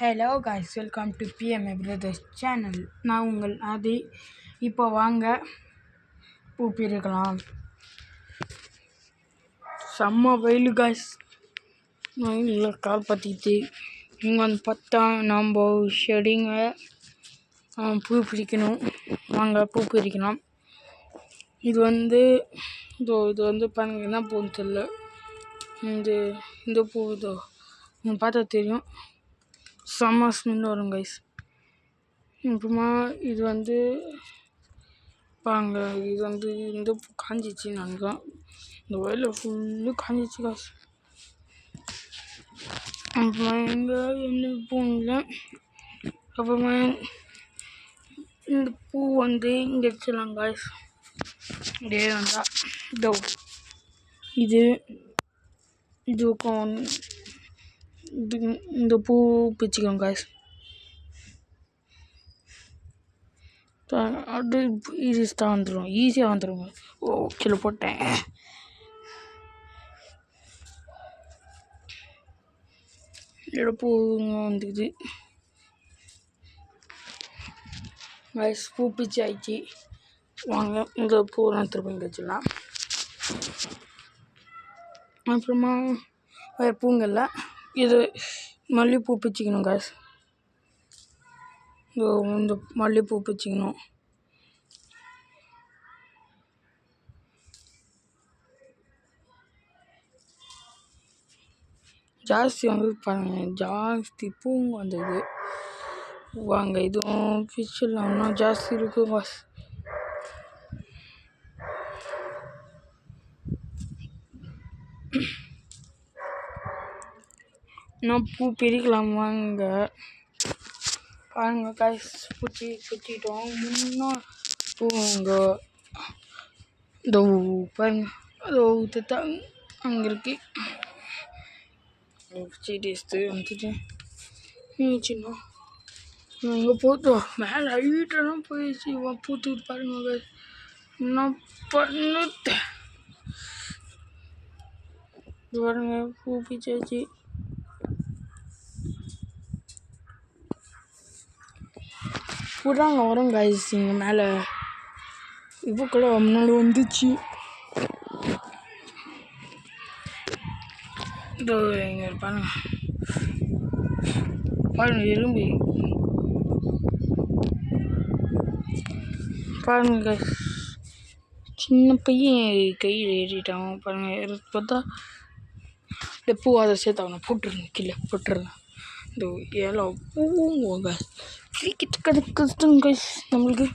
Hello guys, welcome to BMA brothers channel. நான் உங்கள் ஆதி. இப்போ வாங்க பூ பிரிக்கலாம். செம்ம வெயில் காய்ஸ், வெயிலில் கால் பற்றிட்டு இங்கே வந்து பார்த்தா நம்ம செடிங்க பூ பிரிக்கணும். வாங்க பூ பிரிக்கலாம். இது வந்து பாருங்க என்ன பூன்னு தெரியல. இந்த பூ இதோ பார்த்தா தெரியும், செம்ம ஸ்மெல் வரும் கைஸ். அப்புறமா இது வந்து பாருங்க, இந்த பூ காஞ்சிச்சின்னு நினைக்கிறேன். இந்த வயலில் ஃபுல்லு காஞ்சிச்சு கைஸ். அப்புறமா எங்கே என்ன பூ இல்லை. அப்புறமா இந்த பூ வந்து இங்கே வச்சிடலாம் கைஸ். இதே வந்தால் இந்த பூ பிச்சுக்கோங்க காய்ஸ். அது ஈஸியாக வந்துடுங்க. கீழே போட்டேன். இதோட பூ வந்துக்குது காய்ஸ். பூ பிச்சு ஆயிடுச்சு. வாங்க இந்த பூலாம் திருப்பி வச்சிடலாம். அப்புறமா வேறு பூங்கல்ல இது மல்லிகைப்பூ பிச்சுக்கணும் காய்ஸ். இந்த மல்லிகைப்பூ பிச்சுக்கணும். ஜாஸ்தி வந்து பாருங்க, ஜாஸ்தி பூங்க வந்தது. வாங்க இதுவும் பிச்சிடலாம்னா ஜாஸ்தி இருக்கு காய்ஸ். நான் பூ பிரிக்கலாம் வாங்க. பாருங்க காய்ஸ், பிச்சிட்டோம். முன்னா பூங்க இதோ பாருங்க, அதோ அங்கே இருக்கு. பிடிச்சிட்டு வந்துட்டு சின்ன இங்கே போட்டோம். மேலே ஹைட்டெல்லாம் போயிடுச்சு. பூத்துட்டு பாருங்க என்ன பண்ணுது பாருங்க. பூ பிச்சாச்சு. புறாங்க வரும் காய்ஸ் இங்கே மேலே. இப்போக்குள்ள முன்னாடி வந்துச்சு. இதோ இங்கே பாருங்க எலும்பு பாருங்க காய்ஸ். சின்ன பையன் கையில் ஏறிட்டான் பாருங்க. பார்த்தா இந்த பூ அதை சேர்த்து அவனை போட்டுருங்க, கீழே போட்டுருங்க. இந்த ஏழை பூங்க கிடைக்குதுங்க கைஸ் நம்மளுக்கு.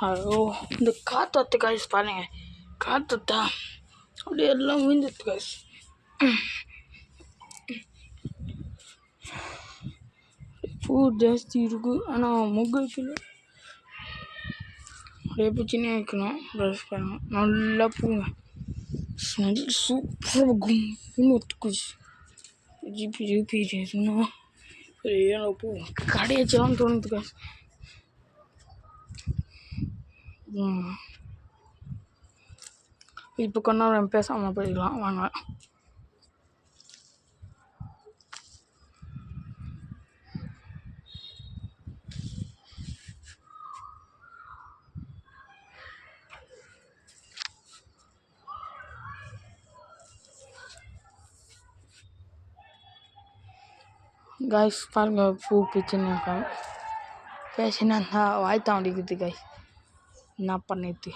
ஐயோ, இந்த காற்று காய்ஸ் பாருங்க, காற்றா அப்படியே எல்லாம் விழுந்துட்டு காய்ஸ். பூ ஜாஸ்தி இருக்கு, ஆனால் முகத்தில் அப்படியே பிச்சுனே வைக்கணும். ப்ரஷ் பண்ணணும். நல்லா பூங்க ஸ்மெல் சூப்பராக கும்னு ஒத்துக்குச்சு. ஜிபி இன்னும் ஏழை பூ கடையாச்சலாம் தோணுது காய்ஸ். இப்போ கொஞ்ச நேரம் பேசாமல் போயிடலாம் வாங்க. காய்ஸ் பாருங்க, பூ பிச்சுன்னு இருக்காங்க. பேசினா வாய் தாண்டிக்குது காய்ஸ். என்ன பண்ணிட்டு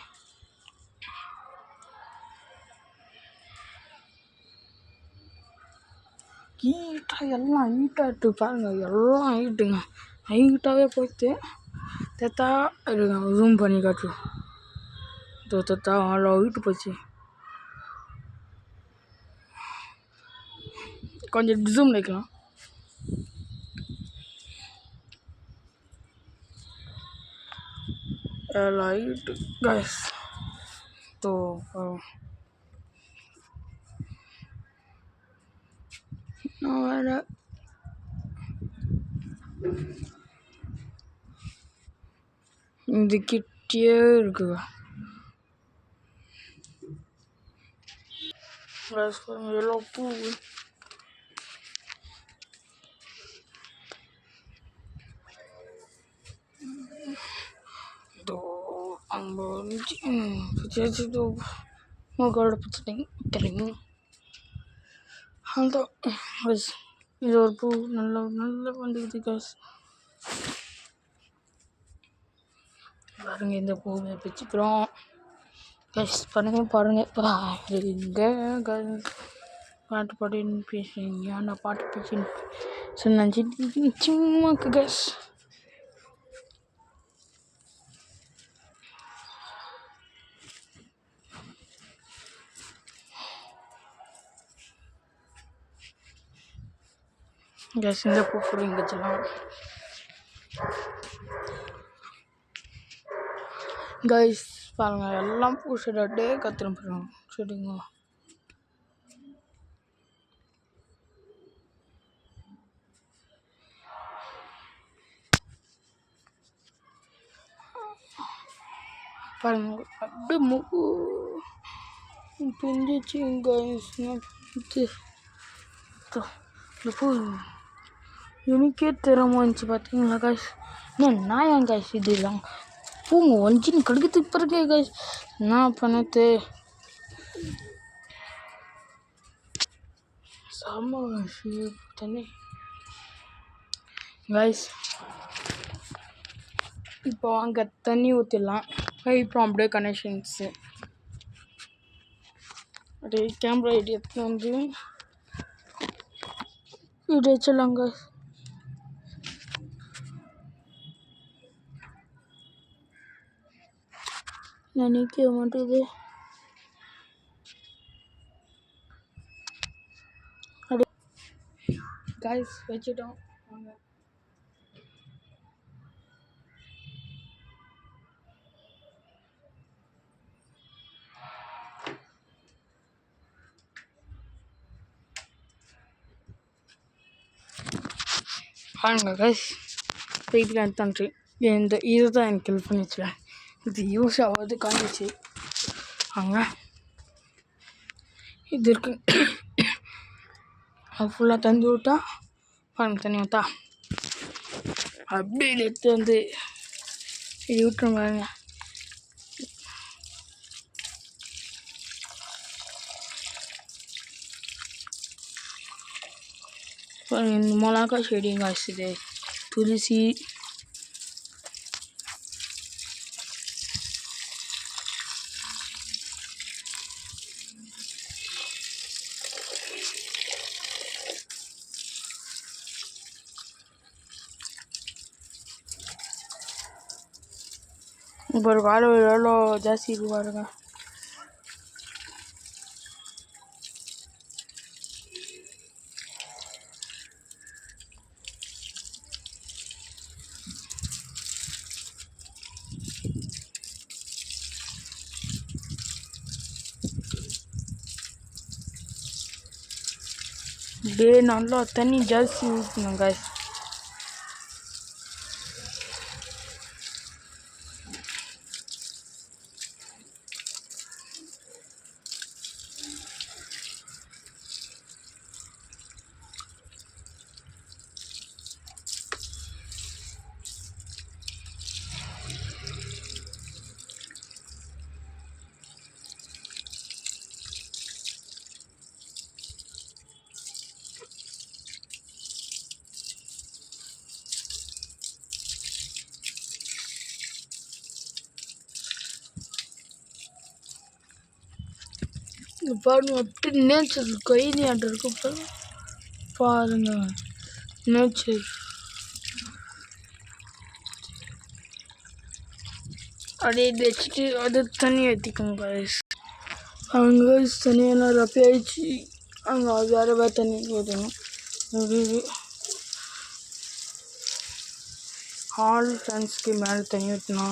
ஹீட்டாக எல்லாம் ஹீட்டாகிட்டு பாருங்க. எல்லாம் ஹீட்டுங்க, ஹீட்டாகவே போயிட்டு தத்தா இருக்காங்க. ஜூம் பண்ணி காட்டு. தத்தா அவ்வளோ ஹீட்டு போச்சு. கொஞ்சம் ஜூம் வைக்கலாம். Light guys. வேற இது கிட்டே இருக்கு. எல்லாம் பூ அங்கே வச்சு மூக்கோட பிடிச்சிட்டிங்க தெரியுங்க. அந்த இது ஒரு பூ நல்ல வந்துக்குது காசு பாருங்க. இந்த பூவை பிச்சுக்கிறோம் கஸ் பாருங்க பாருங்க பாட்டு பாடின்னு பேசுறீங்க. நான் பாட்டு பேசின்னு சொன்னேன் சும்மாக்கு கஸ். கேஸ் இந்த பூ இங்கே வச்சலாம் கைஸ். பாருங்க எல்லாம் பூ செடாட்டே கத்திரம் போடுறாங்க சரிங்க. பாருங்க அப்படியே மூக்கு பிஞ்சிச்சு கைஸ். இந்த பூ எனக்கே திறமை வந்துச்சு பார்த்தீங்களா கைஸ். நான் ஏன் கைஸ் இதெல்லாம் பூங்க ஒஞ்சின்னு கடுக்கிறதுக்கு பிறகு கைஸ் என்ன பண்ணது செம்ம தண்ணி கைஸ். இப்போ அங்கே தண்ணி ஊற்றிடலாம். இப்போ அப்படியே கனெக்ஷன்ஸு அப்படியே கேமரா எடுத்து வந்து வீடியோ வச்சிடலாங்க. நினைக்க மாட்டேது அப்படியே கைஸ் வச்சுட்டோம். வாங்க பாருங்க கைஸ். இதுக்கு தன்றி இது தான் எனக்கு ஹெல்ப் பண்ணிச்சுல. இது யூஸ் ஆகாது காஞ்சிச்சு அங்கே இது இருக்கு. அது ஃபுல்லாக தந்து விட்டா பாருங்க தண்ணி ஊற்றா அப்படியே எடுத்து வந்து இது விட்டுரும் பாருங்க. இந்த மிளகா செடி காய்ச்சுது துளசி இப்போ ஒரு காலம் எவ்வளோ ஜாஸ்தி இது பாருங்க. டே நல்லா தண்ணி ஜாஸ்தி ஊற்றணும் காய்ஸ். பாருங்க அப்படி நேச்சர் கைதி ஆட்டம் இருக்கு பாருங்க நேச்சர். அப்படியே வச்சுட்டு அது தண்ணி ஊற்றிக்கோங்க கைஸ். அவங்க தண்ணியெல்லாம் ரப்பி ஆயிடுச்சு. அங்கே அது வேறு தண்ணி ஊற்றணும். ஆல் ஃப்ரெண்ட்ஸ்க்கு மேலே தண்ணி ஊற்றினா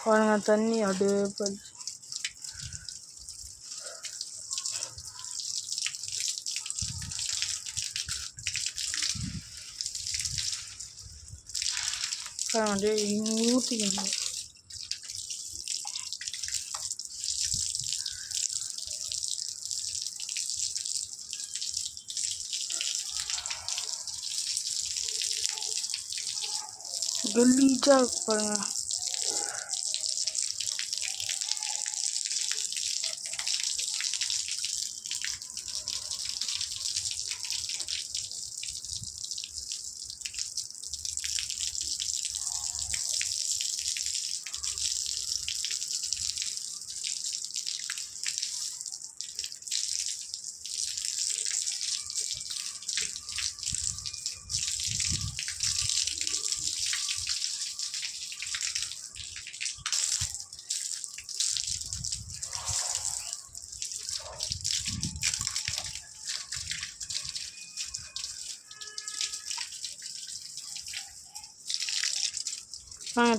பாருங்க தண்ணி அப்படியே போயிடுச்சு. அப்படியே ஊற்றிக்கணும். கலீஜாக பாருங்க.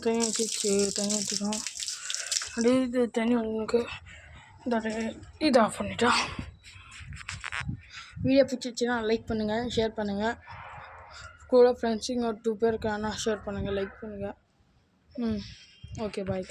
தண்ணி ஊற்றிச்சு, தண்ணி ஊற்றிடும். அப்படியே இது தண்ணி உங்களுக்கு இது ஆஃப் பண்ணிட்டா. வீடியோ பிடிச்சிச்சுன்னா லைக் பண்ணுங்கள், ஷேர் பண்ணுங்கள். கூட ஃப்ரெண்ட்ஸுங்க ஒரு 2 பேர் இருக்காங்கன்னா ஷேர் பண்ணுங்கள், லைக் பண்ணுங்கள். ஓகே, பாய்.